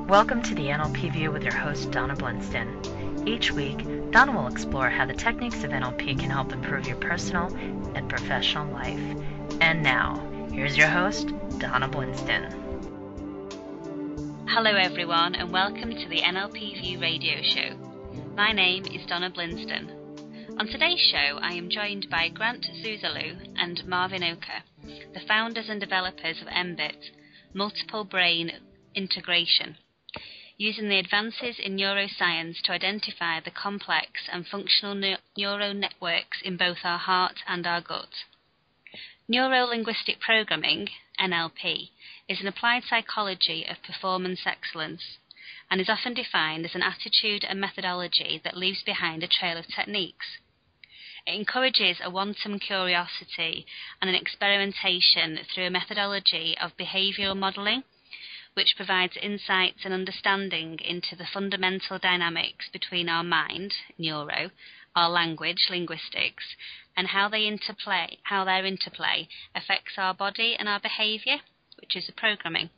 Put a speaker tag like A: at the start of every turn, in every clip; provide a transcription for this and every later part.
A: Welcome to the NLP View with your host, Donna Blinston. Each week, Donna will explore how the techniques of NLP can help improve your personal and professional life. And now, here's your host, Donna Blinston.
B: Hello everyone, and welcome to the NLP View Radio Show. My name is Donna Blinston. On today's show, I am joined by Grant Soosalu and Marvin Oka, the founders and developers of mBIT, multiple brain integration, using the advances in neuroscience to identify the complex and functional neural networks in both our heart and our gut. Neuro-Linguistic Programming, NLP, is an applied psychology of performance excellence and is often defined as an attitude and methodology that leaves behind a trail of techniques. It encourages a wanton curiosity and an experimentation through a methodology of behavioral modelling, which provides insights and understanding into the fundamental dynamics between our mind, neuro, our language, linguistics, and how their interplay affects our body and our behaviour, which is the programming.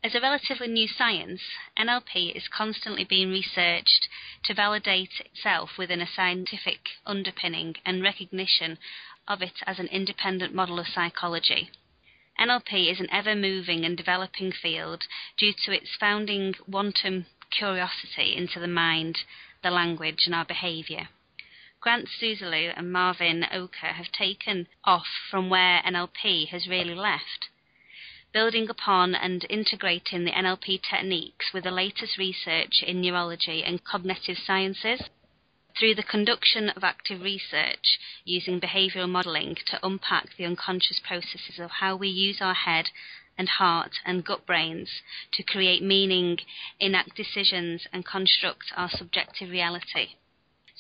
B: As a relatively new science, NLP is constantly being researched to validate itself within a scientific underpinning and recognition of it as an independent model of psychology. NLP is an ever-moving and developing field due to its founding wanton curiosity into the mind, the language, and our behaviour. Grant Soosalu and Marvin Oka have taken off from where NLP has really left, building upon and integrating the NLP techniques with the latest research in neurology and cognitive sciences, through the conduction of active research using behavioural modelling to unpack the unconscious processes of how we use our head and heart and gut brains to create meaning, enact decisions and construct our subjective reality.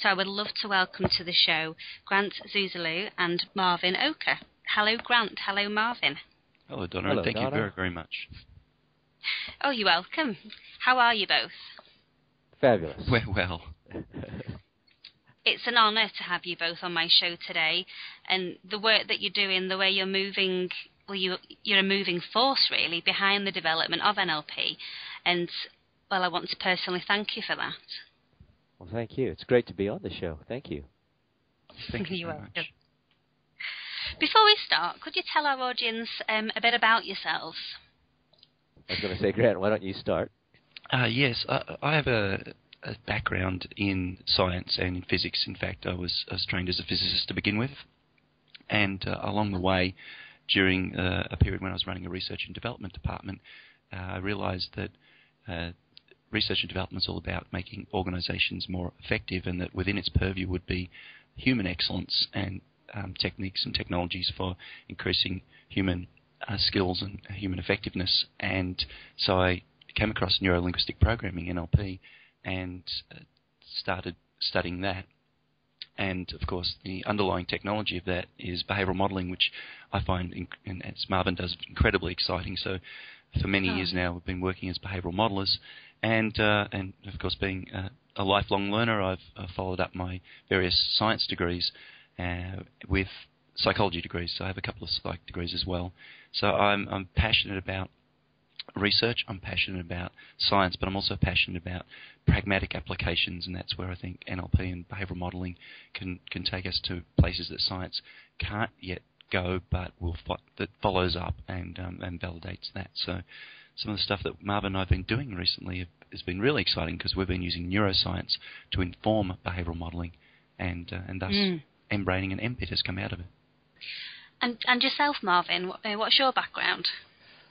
B: So I would love to welcome to the show Grant Soosalu and Marvin Oka. Hello Grant, hello Marvin.
C: Hello Donna,
D: hello,
C: thank
D: Donna.
C: you very, very much.
B: Oh, you're welcome. How are you both?
D: Fabulous.
C: Well.
B: It's an honour to have you both on my show today, and the work that you're doing, the way you're moving, well, you're a moving force really behind the development of NLP, and well, I want to personally thank you for that.
D: Well, thank you. It's great to be on the show. Thank you.
C: Thank you
B: You're
C: very
B: welcome.
C: much.
B: Before we start, could you tell our audience a bit about yourselves?
D: I was going to say, Grant, why don't you start?
C: Yes, I have a background in science and in physics. In fact, I was trained as a physicist to begin with, and along the way, during a period when I was running a research and development department, I realised that research and development is all about making organisations more effective, and that within its purview would be human excellence and techniques and technologies for increasing human skills and human effectiveness. And so I came across Neuro-Linguistic Programming, NLP, and started studying that. And, of course, the underlying technology of that is behavioural modelling, which I find, and as Marvin does, incredibly exciting. So for many years now, we've been working as behavioural modellers. And of course, being a lifelong learner, I've followed up my various science degrees with psychology degrees. So I have a couple of psych degrees as well. So I'm passionate about research, I'm passionate about science, but I'm also passionate about pragmatic applications, and that's where I think NLP and behavioural modelling can take us to places that science can't yet go, but that follows up and validates that. So some of the stuff that Marvin and I have been doing recently has been really exciting, because we've been using neuroscience to inform behavioural modelling, and thus mBraining and mBIT has come out of it.
B: And yourself, Marvin, what's your background?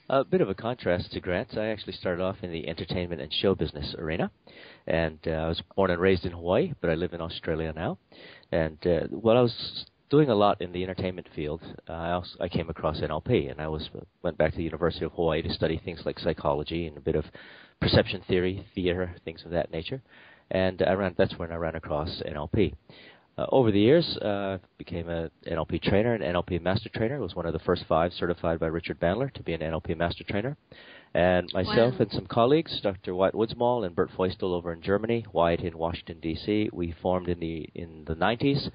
D: A bit of a contrast to Grant. I actually started off in the entertainment and show business arena, and I was born and raised in Hawaii, but I live in Australia now. And while I was doing a lot in the entertainment field, I came across NLP, and I went back to the University of Hawaii to study things like psychology and a bit of perception theory, theater, things of that nature. And that's when I ran across NLP. Over the years, I became an NLP trainer, an NLP master trainer. I was one of the first 5 certified by Richard Bandler to be an NLP master trainer. And myself and some colleagues, Dr. Wyatt Woodsmall and Bert Feustel over in Germany, Wyatt in Washington, D.C., we formed in the 90s,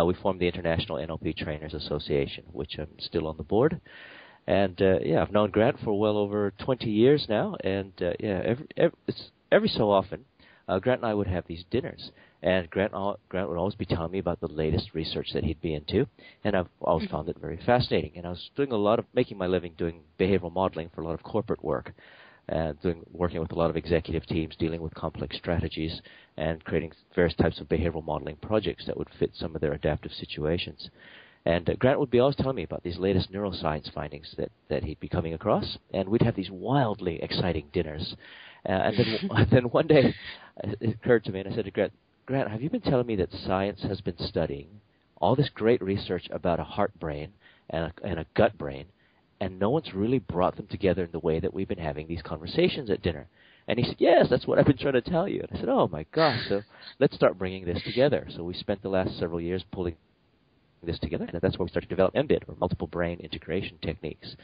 D: we formed the International NLP Trainers Association, which I'm still on the board. And I've known Grant for well over 20 years now, and every so often, Grant and I would have these dinners, and Grant would always be telling me about the latest research that he'd be into, and I've always found it very fascinating. And I was doing making my living doing behavioral modeling for a lot of corporate work, working with a lot of executive teams, dealing with complex strategies, and creating various types of behavioral modeling projects that would fit some of their adaptive situations. And Grant would be always telling me about these latest neuroscience findings that he'd be coming across, and we'd have these wildly exciting dinners. And then one day it occurred to me, and I said to Grant, have you been telling me that science has been studying all this great research about a heart brain and a gut brain, and no one's really brought them together in the way that we've been having these conversations at dinner? And he said, yes, that's what I've been trying to tell you. And I said, oh, my gosh, so let's start bringing this together. So we spent the last several years pulling this together, and that's where we started to develop mBIT, or multiple brain integration techniques.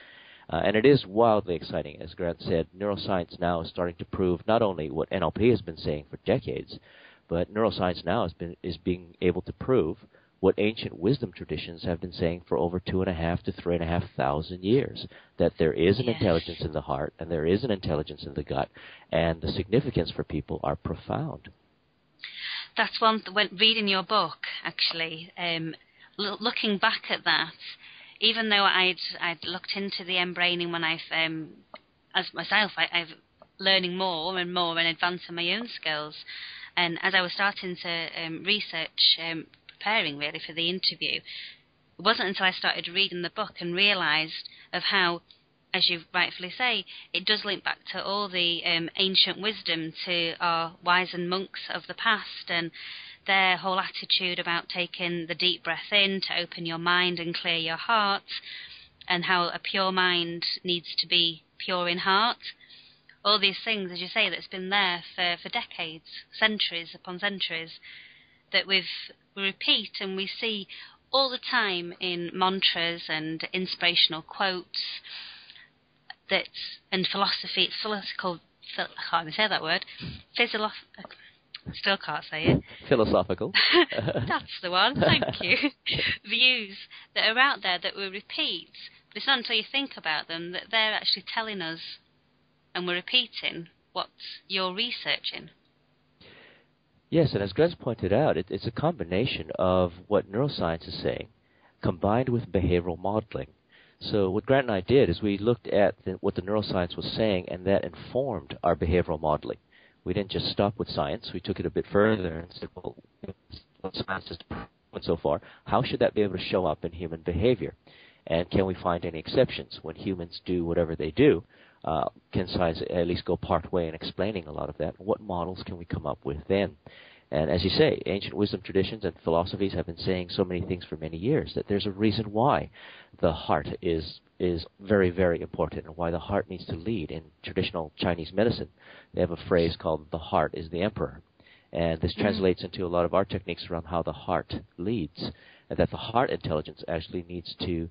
D: And it is wildly exciting. As Grant said, neuroscience now is starting to prove not only what NLP has been saying for decades, but neuroscience now is being able to prove what ancient wisdom traditions have been saying for over 2,500 to 3,500 years, that there is an intelligence in the heart and there is an intelligence in the gut, and the significance for people are profound.
B: That's one, when reading your book, actually, looking back at that, even though I'd looked into the mBraining when as myself, I've learning more and more and advancing my own skills. And as I was starting to research, preparing really for the interview, it wasn't until I started reading the book and realised of how, as you rightfully say, it does link back to all the ancient wisdom, to our wise and monks of the past, and their whole attitude about taking the deep breath in to open your mind and clear your heart, and how a pure mind needs to be pure in heart. All these things, as you say, that's been there for decades, centuries upon centuries, that we repeat and we see all the time in mantras and inspirational quotes, and philosophy, I can't even say that word, still can't say it.
D: Philosophical.
B: That's the one, thank you. Views that are out there that we repeat, but it's not until you think about them that they're actually telling us, and we're repeating what you're researching.
D: Yes, and as Grant's pointed out, it's a combination of what neuroscience is saying combined with behavioral modeling. So what Grant and I did is we looked at what the neuroscience was saying, and that informed our behavioral modeling. We didn't just stop with science. We took it a bit further and said, well, what science has proven so far, how should that be able to show up in human behavior? And can we find any exceptions? When humans do whatever they do, can science at least go part way in explaining a lot of that? What models can we come up with then? And as you say, ancient wisdom traditions and philosophies have been saying so many things for many years, that there's a reason why the heart is very, very important, and why the heart needs to lead. In traditional Chinese medicine, they have a phrase called "the heart is the emperor." And this translates into a lot of our techniques around how the heart leads, and that the heart intelligence actually needs to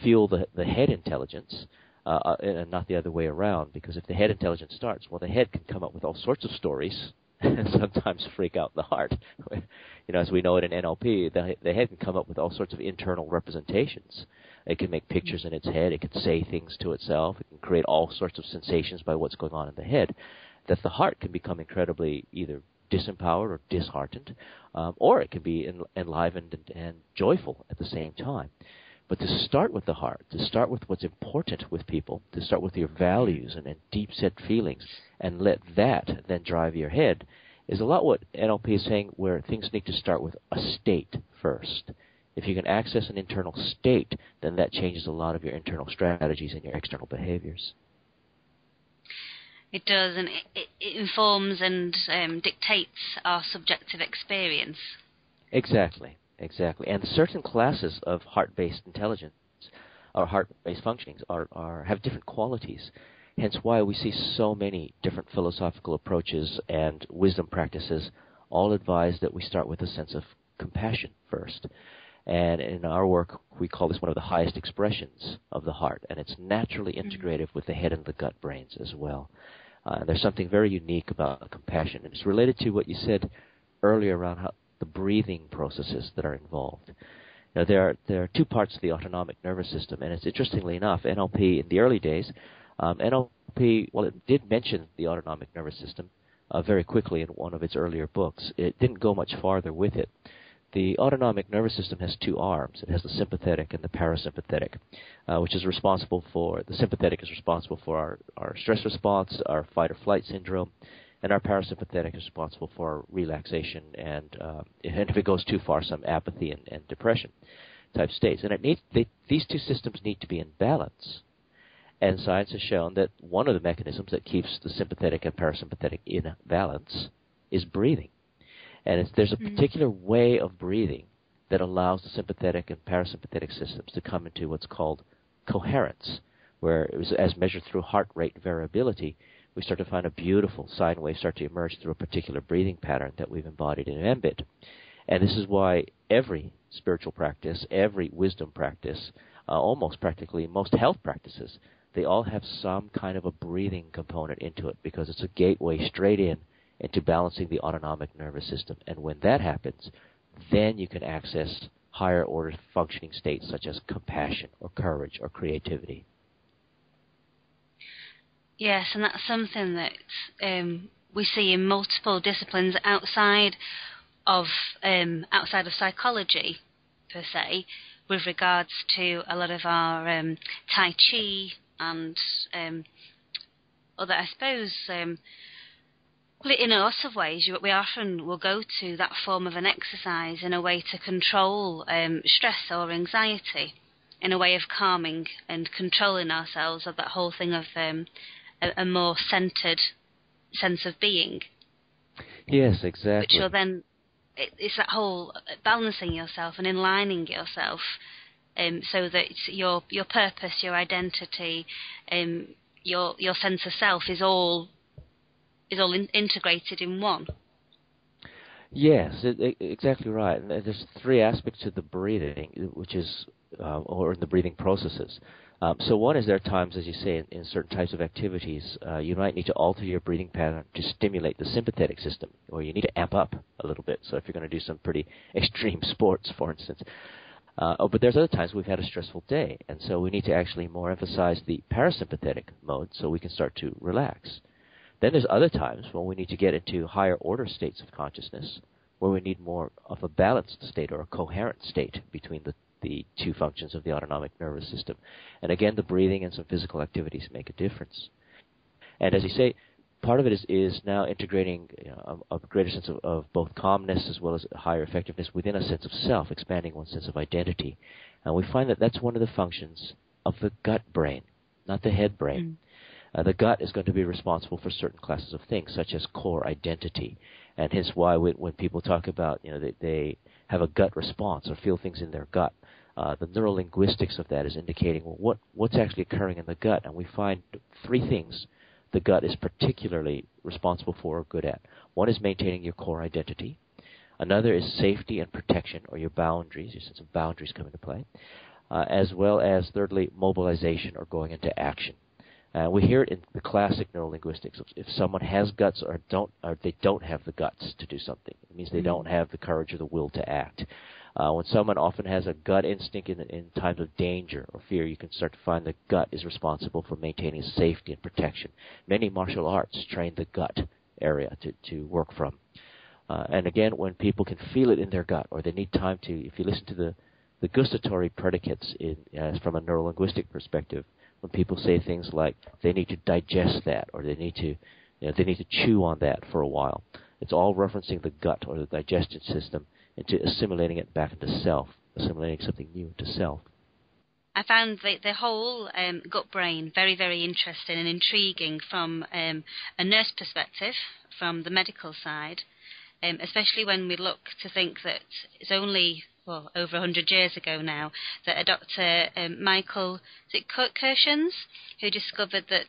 D: fuel the head intelligence, and not the other way around. Because if the head intelligence starts, well, the head can come up with all sorts of stories and sometimes freak out the heart. As we know it in NLP, the head can come up with all sorts of internal representations. It can make pictures in its head. It can say things to itself. It can create all sorts of sensations by what's going on in the head. That the heart can become incredibly either disempowered or disheartened, or it can be enlivened and joyful at the same time. But to start with the heart, to start with what's important with people, to start with your values and deep-set feelings, and let that then drive your head, is a lot what NLP is saying, where things need to start with a state first. If you can access an internal state, then that changes a lot of your internal strategies and your external behaviors.
B: It does, and it informs and dictates our subjective experience.
D: Exactly. And certain classes of heart-based intelligence or heart-based functionings have different qualities. Hence why we see so many different philosophical approaches and wisdom practices all advise that we start with a sense of compassion first. And in our work, we call this one of the highest expressions of the heart, and it's naturally integrative with the head and the gut brains as well. There's something very unique about compassion, and it's related to what you said earlier around how the breathing processes that are involved. there are two parts of the autonomic nervous system, and it's interestingly enough, NLP in the early days, NLP, well, it did mention the autonomic nervous system very quickly in one of its earlier books. It didn't go much farther with it. The autonomic nervous system has two arms. It has the sympathetic and the parasympathetic, which is responsible for, the sympathetic is responsible for our stress response, our fight or flight syndrome, and our parasympathetic is responsible for our relaxation and if it goes too far, some apathy and depression type states. And these two systems need to be in balance. And science has shown that one of the mechanisms that keeps the sympathetic and parasympathetic in balance is breathing. And there's a particular way of breathing that allows the sympathetic and parasympathetic systems to come into what's called coherence, where it was, as measured through heart rate variability, we start to find a beautiful sine wave start to emerge through a particular breathing pattern that we've embodied in mBIT. And this is why every spiritual practice, every wisdom practice, almost practically most health practices, they all have some kind of a breathing component into it because it's a gateway straight into balancing the autonomic nervous system. And when that happens, then you can access higher order functioning states such as compassion or courage or creativity.
B: Yes, and that's something that we see in multiple disciplines outside of psychology per se, with regards to a lot of our Tai Chi and other, I suppose, well, in a lot of ways, we often will go to that form of an exercise in a way to control stress or anxiety, in a way of calming and controlling ourselves, of that whole thing of a more centered sense of being.
D: Yes, exactly.
B: Which will then, it's that whole balancing yourself and aligning yourself so that your purpose, your identity, your sense of self is all integrated in one.
D: Yes, exactly right. And there's three aspects to the breathing, which is, or in the breathing processes. So one is there are times, as you say, in certain types of activities, you might need to alter your breathing pattern to stimulate the sympathetic system, or you need to amp up a little bit. So if you're going to do some pretty extreme sports, for instance. But there's other times we've had a stressful day, and so we need to actually more emphasize the parasympathetic mode so we can start to relax. Then there's other times when we need to get into higher order states of consciousness, where we need more of a balanced state or a coherent state between the two functions of the autonomic nervous system. And again, the breathing and some physical activities make a difference. And as you say, part of it is now integrating a greater sense of both calmness as well as higher effectiveness within a sense of self, expanding one's sense of identity. And we find that that's one of the functions of the gut brain, not the head brain. The gut is going to be responsible for certain classes of things, such as core identity. And hence why when people talk about, they have a gut response or feel things in their gut, the neurolinguistics of that is indicating what's actually occurring in the gut. And we find three things the gut is particularly responsible for or good at. One is maintaining your core identity. Another is safety and protection, or your boundaries, your sense of boundaries come into play. As well as, thirdly, mobilization or going into action. We hear it in the classic neurolinguistics. If someone has guts or they don't have the guts to do something, it means they don't have the courage or the will to act. When someone often has a gut instinct in times of danger or fear, you can start to find the gut is responsible for maintaining safety and protection. Many martial arts train the gut area to work from. And again, when people can feel it in their gut, or they need time to, if you listen to the gustatory predicates from a neurolinguistic perspective, when people say things like they need to digest that, or they need to chew on that for a while, it's all referencing the gut or the digestion system into assimilating it back into self, assimilating something new into self.
B: I found the whole gut brain very, very interesting and intriguing from a nurse perspective, from the medical side, especially when we look to think that it's only over 100 years ago now, that a Dr. Michael Kirshens, who discovered that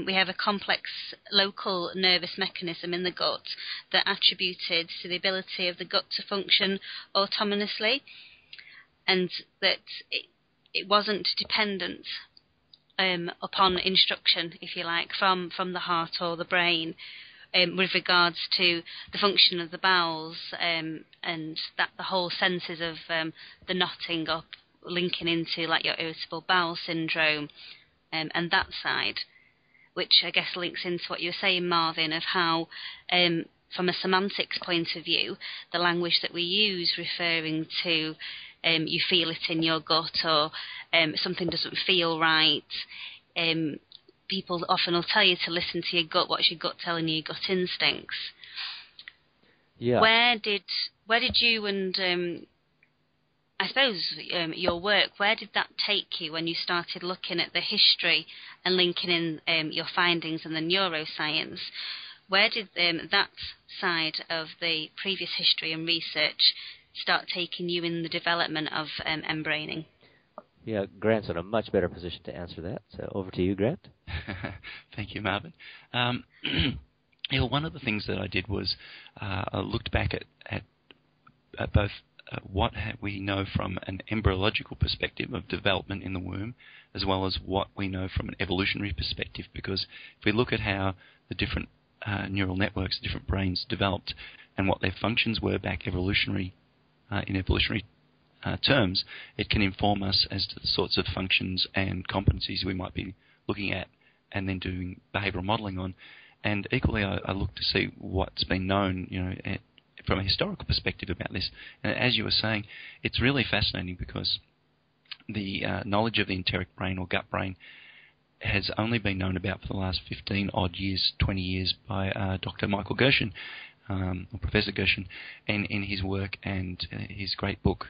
B: we have a complex local nervous mechanism in the gut that attributed to the ability of the gut to function autonomously, and that it wasn't dependent upon instruction, if you like, from the heart or the brain. with regards to the function of the bowels and that the whole senses of the knotting up, linking into like your irritable bowel syndrome and that side, which I guess links into what you were saying, Marvin, of how from a semantics point of view, the language that we use referring to you feel it in your gut or something doesn't feel right. People often will tell you to listen to your gut. What's your gut telling you? Your gut instincts.
D: Yeah.
B: Where did you and I suppose your work, where did that take you when you started looking at the history and linking in your findings and the neuroscience? Where did that side of the previous history and research start taking you in the development of mBraining?
D: Yeah, Grant's in a much better position to answer that. So over to you, Grant.
C: Thank you, Marvin. One of the things that I did was I looked back at both what we know from an embryological perspective of development in the womb, as well as what we know from an evolutionary perspective. Because if we look at how the different neural networks, different brains developed, and what their functions were back in evolutionary terms, it can inform us as to the sorts of functions and competencies we might be looking at and then doing behavioral modelling on. And equally, I look to see what's been known, from a historical perspective about this. And as you were saying, it's really fascinating because the knowledge of the enteric brain or gut brain has only been known about for the last 15-odd years, 20 years by Dr. Michael Gershon, or Professor Gershon, and in his work and his great book,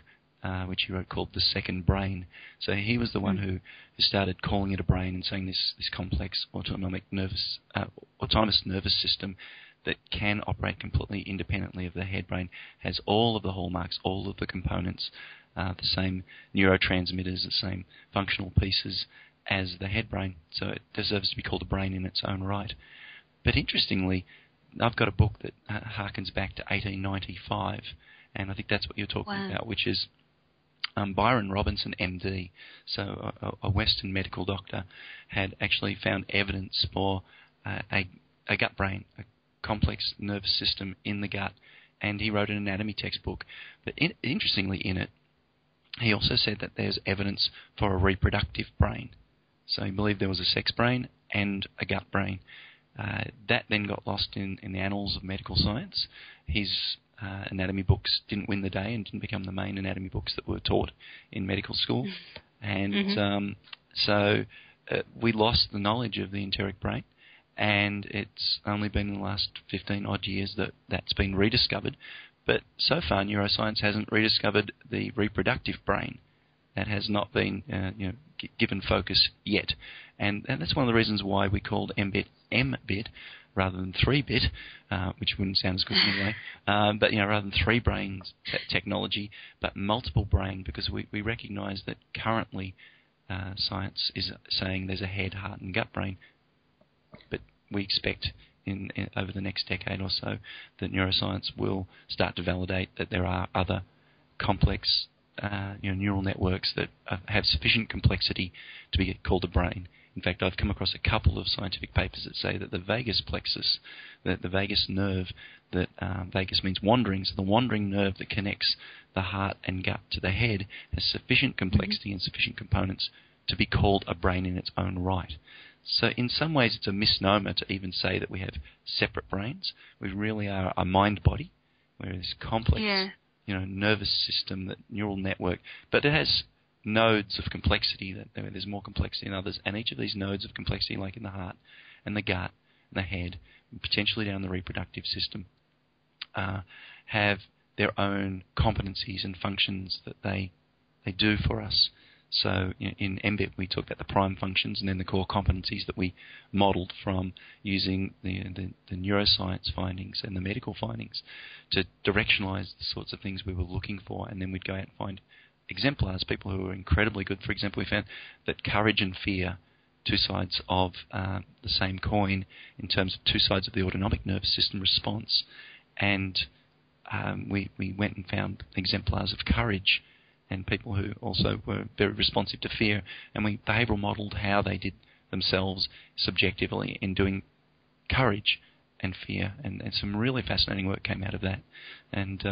C: which he wrote called The Second Brain. So he was the one who started calling it a brain and saying this complex autonomous nervous system that can operate completely independently of the head brain, has all of the hallmarks, all of the components, the same neurotransmitters, the same functional pieces as the head brain. So it deserves to be called a brain in its own right. But interestingly, I've got a book that harkens back to 1895, and I think that's what you're talking about, which is Byron Robinson, MD, so a Western medical doctor, had actually found evidence for a gut brain, a complex nervous system in the gut, and he wrote an anatomy textbook. But interestingly in it, he also said that there's evidence for a reproductive brain. So he believed there was a sex brain and a gut brain. That then got lost in the annals of medical science. His anatomy books didn't win the day and didn't become the main anatomy books that were taught in medical school. And so we lost the knowledge of the enteric brain, and it's only been in the last 15-odd years that that's been rediscovered. But so far, neuroscience hasn't rediscovered the reproductive brain. That has not been given focus yet. And that's one of the reasons why we called mBIT rather than 3-bit, which wouldn't sound as good anyway, but rather than 3 brains technology, but multiple brain, because we recognise that currently science is saying there's a head, heart and gut brain, but we expect in over the next decade or so that neuroscience will start to validate that there are other complex neural networks that have sufficient complexity to be called a brain. In fact, I've come across a couple of scientific papers that say that the vagus plexus, the vagus nerve, that vagus means wandering, so the wandering nerve that connects the heart and gut to the head has sufficient complexity and sufficient components to be called a brain in its own right. So in some ways it's a misnomer to even say that we have separate brains. We really are a mind-body. We're this complex nervous system, that neural network, but it has nodes of complexity. That there's more complexity in others, and each of these nodes of complexity, like in the heart and the gut and the head, and potentially down the reproductive system, have their own competencies and functions that they do for us. So in mBIT we talked about the prime functions and then the core competencies that we modelled from using the neuroscience findings and the medical findings to directionalise the sorts of things we were looking for, and then we'd go out and find exemplars, people who were incredibly good. For example, we found that courage and fear, two sides of the same coin in terms of two sides of the autonomic nervous system response, and we went and found exemplars of courage and people who also were very responsive to fear, and we behavioural modelled how they did themselves subjectively in doing courage and fear, and some really fascinating work came out of that. And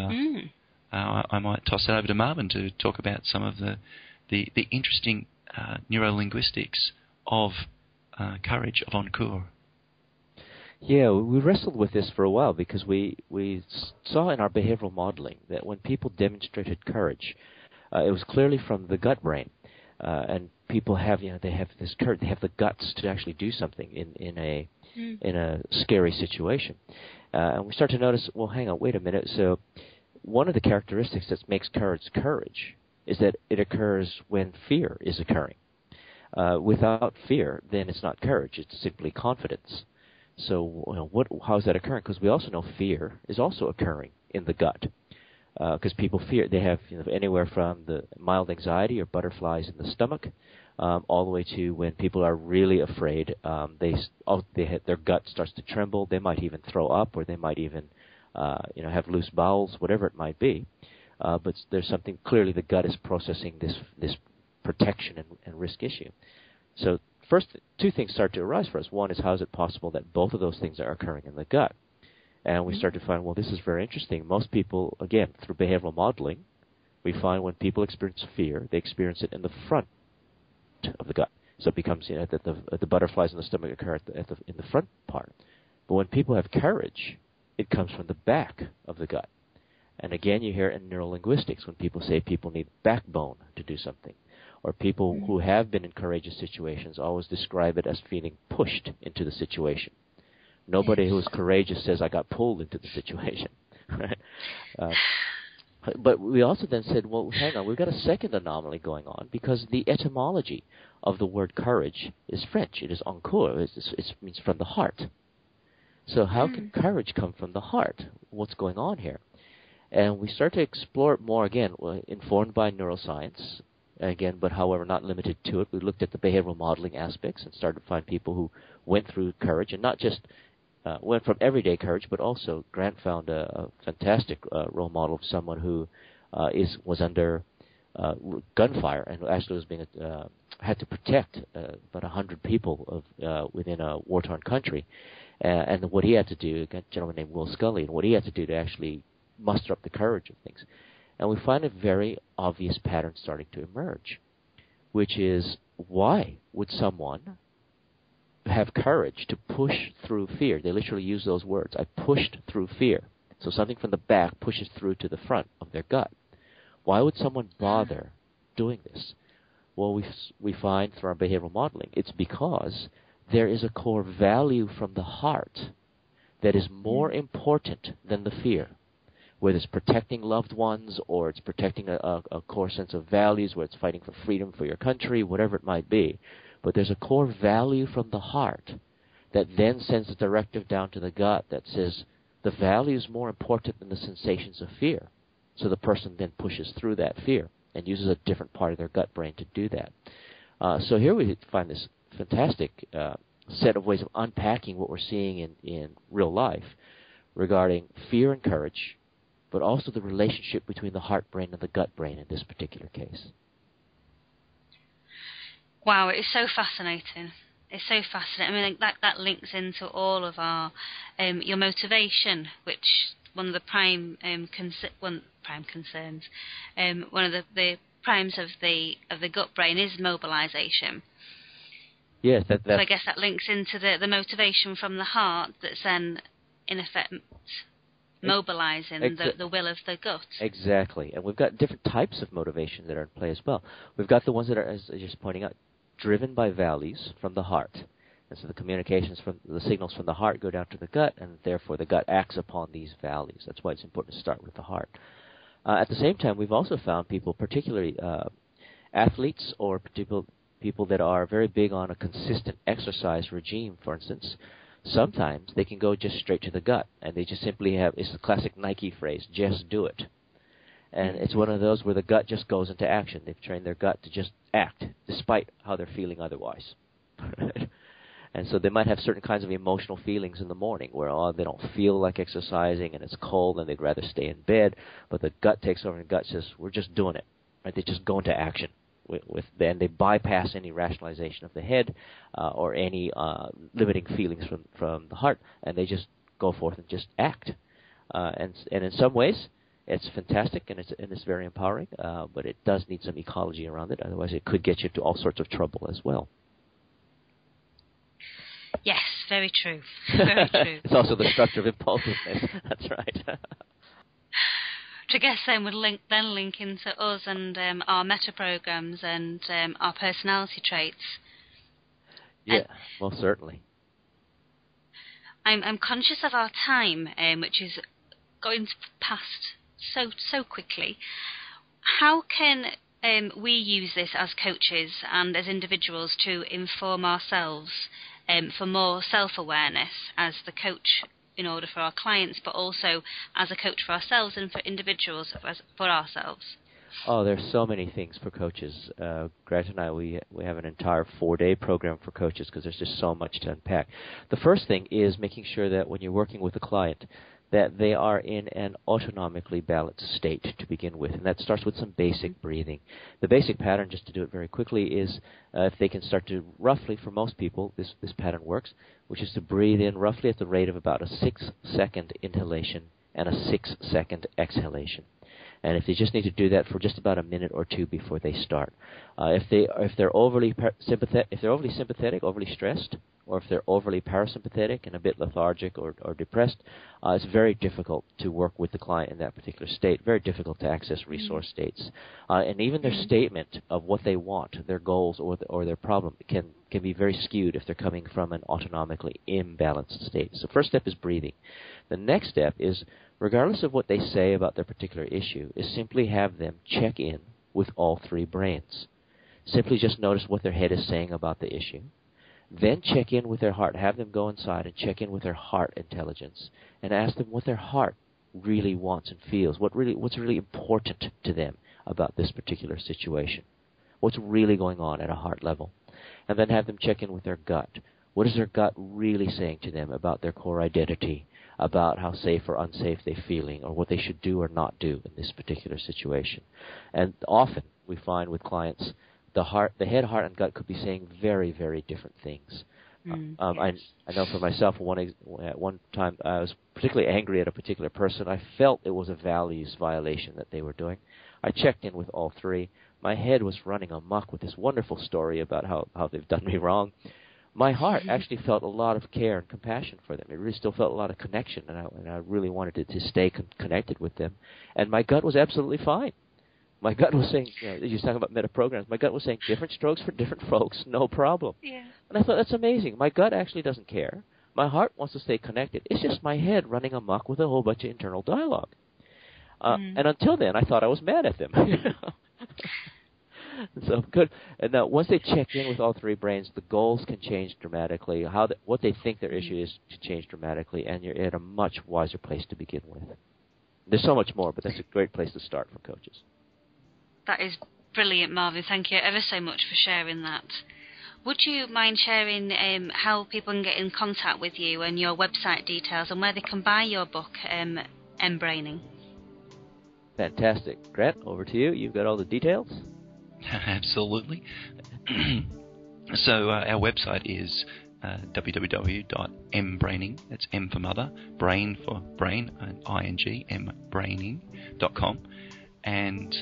C: I might toss that over to Marvin to talk about some of the interesting neurolinguistics of courage, of encore.
D: Yeah, we wrestled with this for a while because we saw in our behavioral modeling that when people demonstrated courage, it was clearly from the gut brain, and people have they have this courage, they have the guts to actually do something in a scary situation, and we start to notice, well, hang on, wait a minute. So one of the characteristics that makes courage is that it occurs when fear is occurring. Without fear, then it's not courage; it's simply confidence. So, how is that occurring? Because we also know fear is also occurring in the gut. Because people fear, they have anywhere from the mild anxiety or butterflies in the stomach, all the way to when people are really afraid, their gut starts to tremble. They might even throw up, or they might even, have loose bowels, whatever it might be. But there's something clearly the gut is processing this protection and risk issue. So first, two things start to arise for us. One is, how is it possible that both of those things are occurring in the gut? And we start to find, well, this is very interesting. Most people, again, through behavioral modeling, we find when people experience fear, they experience it in the front of the gut. So it becomes, that the butterflies in the stomach occur in the front part. But when people have courage, it comes from the back of the gut. And again, you hear it in neurolinguistics when people say people need backbone to do something. Or people who have been in courageous situations always describe it as feeling pushed into the situation. Nobody who is courageous says, I got pulled into the situation. But we also then said, well, hang on, we've got a second anomaly going on, because the etymology of the word courage is French. It is encore. It means from the heart. So how can courage come from the heart? What's going on here? And we start to explore it more, again, informed by neuroscience, again, but however not limited to it. We looked at the behavioral modeling aspects and started to find people who went through courage, and not just went from everyday courage, but also Grant found a fantastic role model of someone who was under gunfire and actually was being had to protect about 100 people within a war-torn country. And what he had to do, a gentleman named Will Scully, and what he had to do to actually muster up the courage of things. And we find a very obvious pattern starting to emerge, which is, why would someone have courage to push through fear? They literally use those words. I pushed through fear. So something from the back pushes through to the front of their gut. Why would someone bother doing this? Well, we find through our behavioral modeling, it's because there is a core value from the heart that is more important than the fear. Whether it's protecting loved ones, or it's protecting a core sense of values, where it's fighting for freedom for your country, whatever it might be. But there's a core value from the heart that then sends a directive down to the gut that says the value is more important than the sensations of fear. So the person then pushes through that fear and uses a different part of their gut brain to do that. So here we find this fantastic set of ways of unpacking what we're seeing in real life regarding fear and courage, but also the relationship between the heart brain and the gut brain in this particular case.
B: Wow, it's so fascinating. It's so fascinating. I mean, that links into all of our your motivation, which one of the prime concerns, one of the primes of the gut brain is mobilization.
D: Yes,
B: so I guess that links into the motivation from the heart that's then, in effect, mobilizing the will of the gut. Exactly.
D: And we've got different types of motivation that are in play as well. We've got the ones that are, as you're just pointing out, driven by values from the heart. And so the communications from the signals from the heart go down to the gut, and therefore the gut acts upon these values. That's why it's important to start with the heart. At the same time, we've also found people, particularly athletes or people that are very big on a consistent exercise regime, for instance, sometimes they can go just straight to the gut, and they just simply have, it's the classic Nike phrase, just do it. And it's one of those where the gut just goes into action. They've trained their gut to just act, despite how they're feeling otherwise. And so they might have certain kinds of emotional feelings in the morning where they don't feel like exercising and it's cold and they'd rather stay in bed, but the gut takes over and the gut says, we're just doing it. Right? They just go into action. Then they bypass any rationalization of the head or any limiting feelings from the heart, and they just go forth and just act. And in some ways, it's fantastic and it's very empowering, but it does need some ecology around it. Otherwise, it could get you into all sorts of trouble as well.
B: Yes, very true. Very true.
D: It's also the structure of impulsiveness. That's right.
B: Which I guess then would link into us and our meta programs and our personality traits.
D: Yeah, most certainly.
B: I'm conscious of our time, which is going past so quickly. How can we use this as coaches and as individuals to inform ourselves for more self-awareness as the coach in order for our clients, but also as a coach for ourselves and for individuals for ourselves?
D: Oh, there's so many things for coaches. Grant and I, we have an entire 4-day program for coaches because there's just so much to unpack. The first thing is making sure that when you're working with a client, that they are in an autonomically balanced state to begin with, and that starts with some basic breathing. The basic pattern, just to do it very quickly, is if they can start to, roughly for most people, this pattern works, which is to breathe in roughly at the rate of about a 6-second inhalation and a 6-second exhalation. And if they just need to do that for just about a minute or two before they start. If they're overly sympathetic, overly stressed, or if they're overly parasympathetic and a bit lethargic or depressed, it's very difficult to work with the client in that particular state, very difficult to access resource states. And even their statement of what they want, their goals or their problem, can be very skewed if they're coming from an autonomically imbalanced state. So first step is breathing. The next step is, regardless of what they say about their particular issue, is simply have them check in with all 3 brains. Simply just notice what their head is saying about the issue. Then check in with their heart. Have them go inside and check in with their heart intelligence and ask them what their heart really wants and feels, what's really important to them about this particular situation, what's really going on at a heart level. And then have them check in with their gut. What is their gut really saying to them about their core identity, about how safe or unsafe they're feeling, or what they should do or not do in this particular situation. And often we find with clients, the head, heart, and gut could be saying very, very different things.
B: Yes.
D: I know for myself, at one time I was particularly angry at a particular person. I felt it was a values violation that they were doing. I checked in with all 3. My head was running amok with this wonderful story about how they've done me wrong. My heart actually felt a lot of care and compassion for them. It really still felt a lot of connection, and I really wanted to stay connected with them. And my gut was absolutely fine. My gut was saying, you're talking about meta programs, my gut was saying different strokes for different folks, no problem.
B: Yeah.
D: And I thought, that's amazing. My gut actually doesn't care. My heart wants to stay connected. It's just my head running amok with a whole bunch of internal dialogue. And until then, I thought I was mad at them. So good. And now, once they check in with all 3 brains, the goals can change dramatically. What they think their issue is can change dramatically, and you're at a much wiser place to begin with. There's so much more, but that's a great place to start for coaches.
B: That is brilliant, Marvin. Thank you ever so much for sharing that. Would you mind sharing how people can get in contact with you and your website details and where they can buy your book, mBraining?
D: Fantastic. Grant, over to you. You've got all the details.
C: Absolutely. So our website is www.mBraining, that's M for mother, brain for brain, ing, mBraining.com. And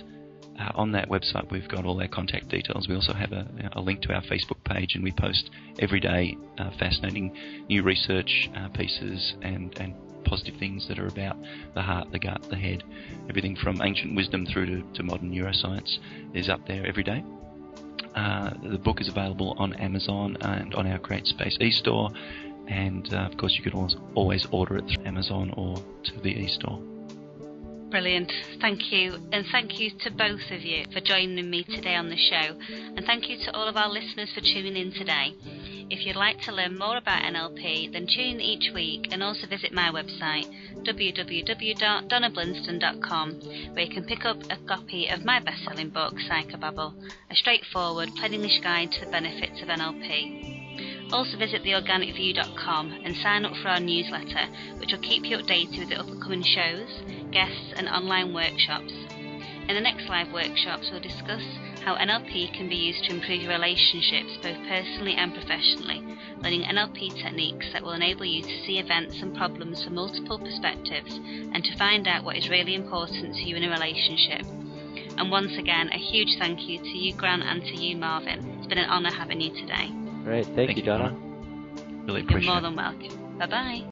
C: on that website we've got all our contact details. We also have a link to our Facebook page, and we post every day fascinating new research pieces and positive things that are about the heart, the gut, the head. Everything from ancient wisdom through to modern neuroscience is up there every day. The book is available on Amazon and on our CreateSpace e-store, and of course you can always order it through Amazon or to the e-store.
B: Brilliant. Thank you. And thank you to both of you for joining me today on the show. And thank you to all of our listeners for tuning in today. If you'd like to learn more about NLP, then tune in each week and also visit my website, www.donnablinston.com, where you can pick up a copy of my best-selling book, Psychobabble, a straightforward, plain English guide to the benefits of NLP. Also visit theorganicview.com and sign up for our newsletter, which will keep you updated with the upcoming shows, guests and online workshops. In the next live workshops, we'll discuss how NLP can be used to improve your relationships both personally and professionally, learning NLP techniques that will enable you to see events and problems from multiple perspectives and to find out what is really important to you in a relationship. And once again, a huge thank you to you, Grant, and to you, Marvin. It's been an honour having you today.
D: Great. Thank you, Donna.
C: Really appreciate it.
B: You're more than welcome. Bye-bye.